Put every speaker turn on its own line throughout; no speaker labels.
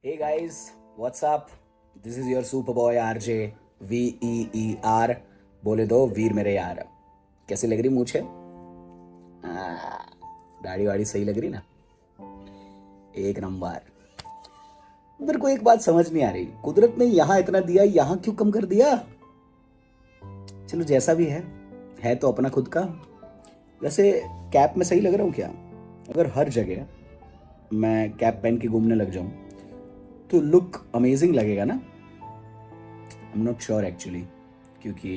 Hey guys, what's up? This is your super boy RJ VEER. बोले दो वीर मेरे यार। कैसी लग रही मूछे? दाढ़ी वाड़ी सही लग रही ना? एक नंबर। मेरे को एक बात समझ नहीं आ रही, कुदरत ने यहाँ इतना दिया, यहाँ क्यों कम कर दिया? चलो जैसा भी है तो अपना खुद का। वैसे कैप में सही लग रहा हूँ क्या? अगर हर जगह मैं कैप पहन के घूमने लग जाऊँ तो लुक अमेजिंग लगेगा ना? I am not sure actually, क्योंकि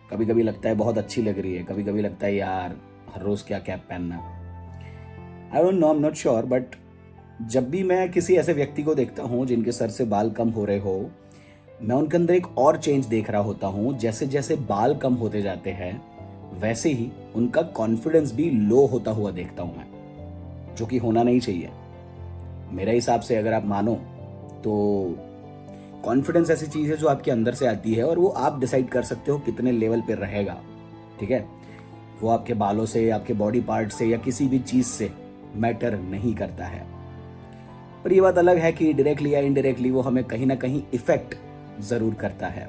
कभी कभी लगता है बहुत अच्छी लग रही है, कभी कभी लगता है यार हर रोज क्या कैप पहनना। I don't know, I am not sure, but जब भी मैं किसी ऐसे व्यक्ति को देखता हूँ जिनके सर से बाल कम हो रहे हो, मैं उनके अंदर एक और चेंज देख रहा होता हूँ। जैसे जैसे बाल कम होते जाते हैं वैसे ही उनका कॉन्फिडेंस भी लो होता हुआ देखता हूँ मैं, जो कि होना नहीं चाहिए मेरे हिसाब से। अगर आप मानो तो कॉन्फिडेंस ऐसी चीज है जो आपके अंदर से आती है और वो आप डिसाइड कर सकते हो कितने लेवल पे रहेगा। ठीक है, वो आपके बालों से, आपके बॉडी पार्ट से या किसी भी चीज से मैटर नहीं करता है। पर ये बात अलग है कि डायरेक्टली या इनडायरेक्टली वो हमें कहीं ना कहीं इफेक्ट जरूर करता है।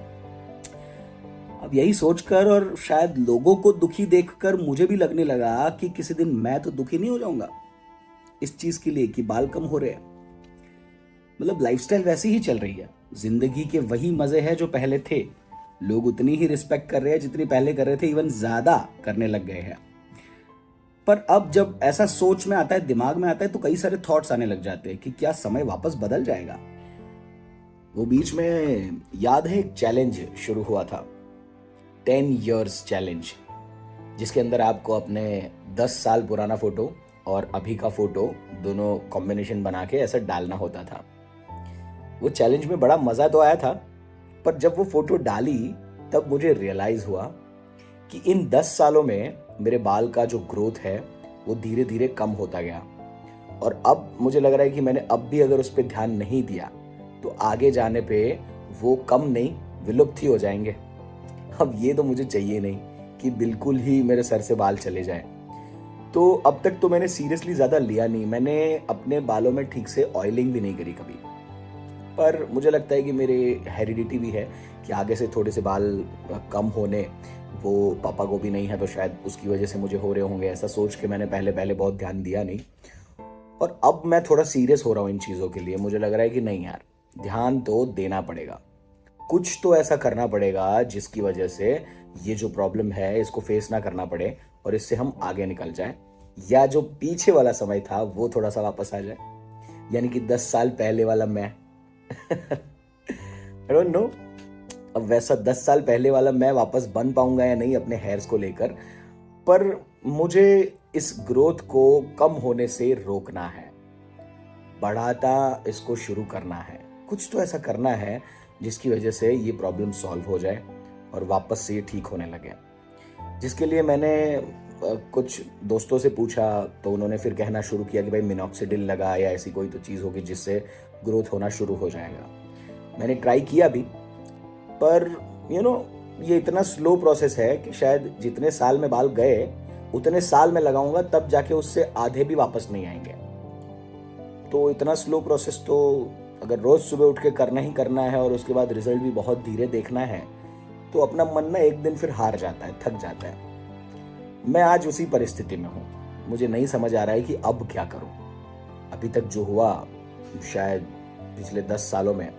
अब यही सोचकर और शायद लोगों को दुखी देखकर मुझे भी लगने लगा कि किसी दिन मैं तो दुखी नहीं हो जाऊंगा इस चीज के लिए कि बाल कम हो रहे हैं। मतलब लाइफस्टाइल वैसी ही चल रही है, जिंदगी के वही मजे हैं जो पहले थे। लोग उतनी ही रिस्पेक्ट कर रहे हैं जितनी पहले कर रहे थे, इवन ज्यादा करने लग गए हैं। पर अब जब ऐसा सोच में आता है, दिमाग में आता है, तो कई सारे थॉट्स आने लग जाते हैं कि क्या समय वापस बदल जाएगा। वो बीच में याद है एक चैलेंज शुरू हुआ था, 10 years चैलेंज, जिसके अंदर आपको अपने 10 साल पुराना फोटो और अभी का फोटो दोनों कॉम्बिनेशन बना के ऐसा डालना होता था। वो चैलेंज में बड़ा मजा तो आया था, पर जब वो फोटो डाली तब मुझे रियलाइज हुआ कि इन 10 सालों में मेरे बाल का जो ग्रोथ है वो धीरे धीरे कम होता गया। और अब मुझे लग रहा है कि मैंने अब भी अगर उस पर ध्यान नहीं दिया तो आगे जाने पे वो कम नहीं, विलुप्त ही हो जाएंगे। अब ये तो मुझे चाहिए नहीं कि बिल्कुल ही मेरे सर से बाल चले जाए। तो अब तक तो मैंने सीरियसली ज़्यादा लिया नहीं, मैंने अपने बालों में ठीक से ऑयलिंग भी नहीं करी कभी। पर मुझे लगता है कि मेरे हेरिडिटी भी है कि आगे से थोड़े से बाल कम होने, वो पापा को भी नहीं है तो शायद उसकी वजह से मुझे हो रहे होंगे। ऐसा सोच के मैंने पहले पहले बहुत ध्यान दिया नहीं, और अब मैं थोड़ा सीरियस हो रहा हूँ इन चीज़ों के लिए। मुझे लग रहा है कि नहीं यार, ध्यान तो देना पड़ेगा, कुछ तो ऐसा करना पड़ेगा जिसकी वजह से ये जो प्रॉब्लम है इसको फेस ना करना पड़े और इससे हम आगे निकल जाएं, या जो पीछे वाला समय था वो थोड़ा सा वापस आ जाए, यानी कि 10 साल पहले वाला मैं। आई डोंट नो अब वैसा 10 साल पहले वाला मैं वापस बन पाऊंगा या नहीं अपने हेयर्स को लेकर, पर मुझे इस ग्रोथ को कम होने से रोकना है, बढ़ाता इसको शुरू करना है। कुछ तो ऐसा करना है जिसकी वजह से ये प्रॉब्लम सॉल्व हो जाए और वापस से ये ठीक होने लगे। जिसके लिए मैंने कुछ दोस्तों से पूछा तो उन्होंने फिर कहना शुरू किया कि भाई मिनॉक्सिडिल लगा या ऐसी कोई तो चीज़ होगी जिससे ग्रोथ होना शुरू हो जाएगा। मैंने ट्राई किया भी, पर ये इतना स्लो प्रोसेस है कि शायद जितने साल में बाल गए उतने साल में लगाऊंगा तब जाके उससे आधे भी वापस नहीं आएंगे। तो इतना स्लो प्रोसेस तो अगर रोज सुबह उठ के करना ही करना है और उसके बाद रिजल्ट भी बहुत धीरे देखना है तो अपना मन ना एक दिन फिर हार जाता है, थक जाता है। मैं आज उसी परिस्थिति में हूँ, मुझे नहीं समझ आ रहा है कि अब क्या करूँ। अभी तक जो हुआ शायद पिछले 10 सालों में,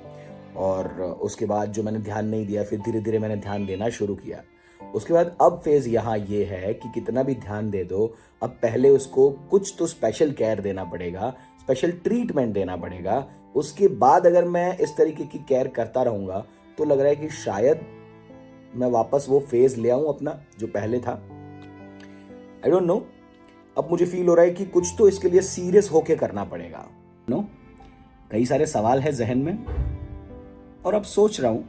और उसके बाद जो मैंने ध्यान नहीं दिया, फिर धीरे धीरे मैंने ध्यान देना शुरू किया। उसके बाद अब फेज यहाँ ये है कि कितना भी ध्यान दे दो, अब पहले उसको कुछ तो स्पेशल केयर देना पड़ेगा, स्पेशल ट्रीटमेंट देना पड़ेगा। उसके बाद अगर मैं इस तरीके की केयर करता रहूंगा तो लग रहा है कि शायद मैं वापस वो फेज ले आऊं अपना जो पहले था। आई डोंट नो, अब मुझे फील हो रहा है कि कुछ तो इसके लिए सीरियस होके करना पड़ेगा। नो, कई सारे सवाल है जहन में, और अब सोच रहा हूं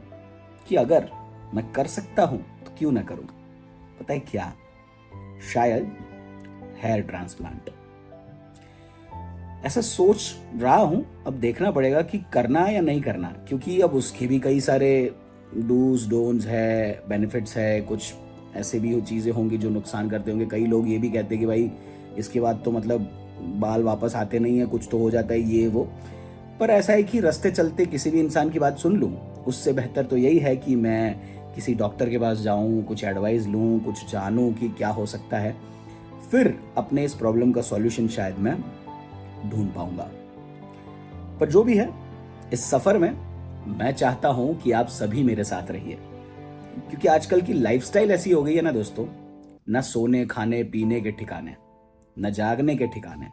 कि अगर मैं कर सकता हूं तो क्यों ना करूं। पता है क्या? शायद हेयर ट्रांसप्लांट। ऐसा सोच रहा हूं, अब देखना पड़ेगा कि करना या नहीं करना, क्योंकि अब उसके भी कई सारे डूज डोन्स है, बेनिफिट्स है, कुछ ऐसे भी चीज़ें होंगी जो नुकसान करते होंगे। कई लोग ये भी कहते हैं कि भाई इसके बाद तो मतलब बाल वापस आते नहीं है, कुछ तो हो जाता है ये वो। पर ऐसा है कि रास्ते चलते किसी भी इंसान की बात सुन लूं, उससे बेहतर तो यही है कि मैं किसी डॉक्टर के पास जाऊं, कुछ एडवाइस लूं, कुछ जानूं कि क्या हो सकता है, फिर अपने इस प्रॉब्लम का सॉल्यूशन शायद मैं ढूंढ पाऊंगा। पर जो भी है, इस सफर में मैं चाहता हूं कि आप सभी मेरे साथ रहिए, क्योंकि आजकल की लाइफस्टाइल ऐसी हो गई है ना दोस्तों, ना सोने खाने पीने के ठिकाने, न जागने के ठिकाने।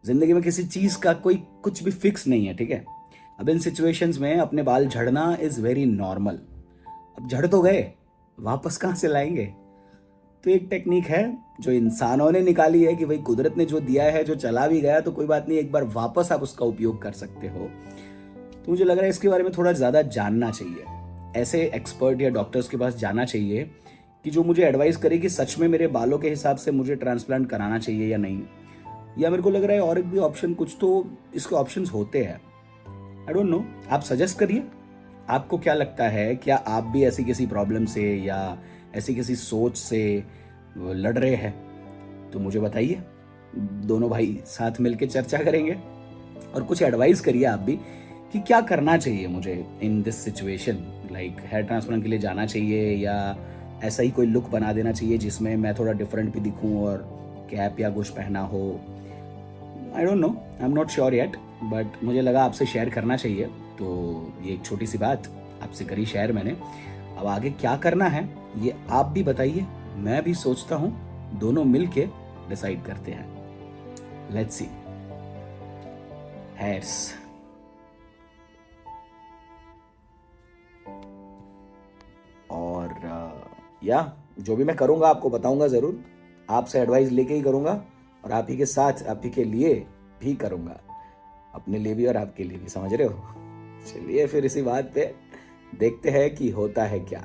जिंदगी में किसी चीज का कोई कुछ भी फिक्स नहीं है, ठीक है। अब इन सिचुएशंस में अपने बाल झड़ना इज वेरी नॉर्मल। अब झड़ तो गए, वापस कहां से लाएंगे? तो एक टेक्निक है जो इंसानों ने निकाली है कि भाई कुदरत ने जो दिया है, जो चला भी गया तो कोई बात नहीं, एक बार वापस आप उसका उपयोग कर सकते हो। तो मुझे लग रहा है इसके बारे में थोड़ा ज़्यादा जानना चाहिए, ऐसे एक्सपर्ट या डॉक्टर्स के पास जाना चाहिए कि जो मुझे एडवाइस करे कि सच में मेरे बालों के हिसाब से मुझे ट्रांसप्लांट कराना चाहिए या नहीं। या मेरे को लग रहा है और एक भी ऑप्शन, कुछ तो इसके ऑप्शंस होते हैं, आई डोंट नो। आप सजेस्ट करिए, आपको क्या लगता है? क्या आप भी ऐसी किसी प्रॉब्लम से या ऐसी किसी सोच से लड़ रहे हैं? तो मुझे बताइए, दोनों भाई साथ मिलकर चर्चा करेंगे। और कुछ एडवाइस करिए आप भी कि क्या करना चाहिए मुझे in this situation, like hair transplant के लिए जाना चाहिए या ऐसा ही कोई लुक बना देना चाहिए जिसमें मैं थोड़ा डिफरेंट भी दिखूं और कैप या कुछ पहना हो। I don't know, I am not sure yet, but मुझे लगा आपसे शेयर करना चाहिए। तो ये एक छोटी सी बात आपसे करी शेयर मैंने। अब आगे क्या करना है ये आप भी बताइए, मैं भी सोचता हूँ, दोनों मिलके डिसाइड करते हैं। Let's see. हेयर्स, और या जो भी मैं करूंगा आपको बताऊंगा जरूर, आपसे एडवाइस लेके ही करूंगा और आप ही के साथ, आप ही के लिए भी करूंगा, अपने लिए भी और आपके लिए भी, समझ रहे हो? चलिए फिर इसी बात पे देखते हैं कि होता है क्या।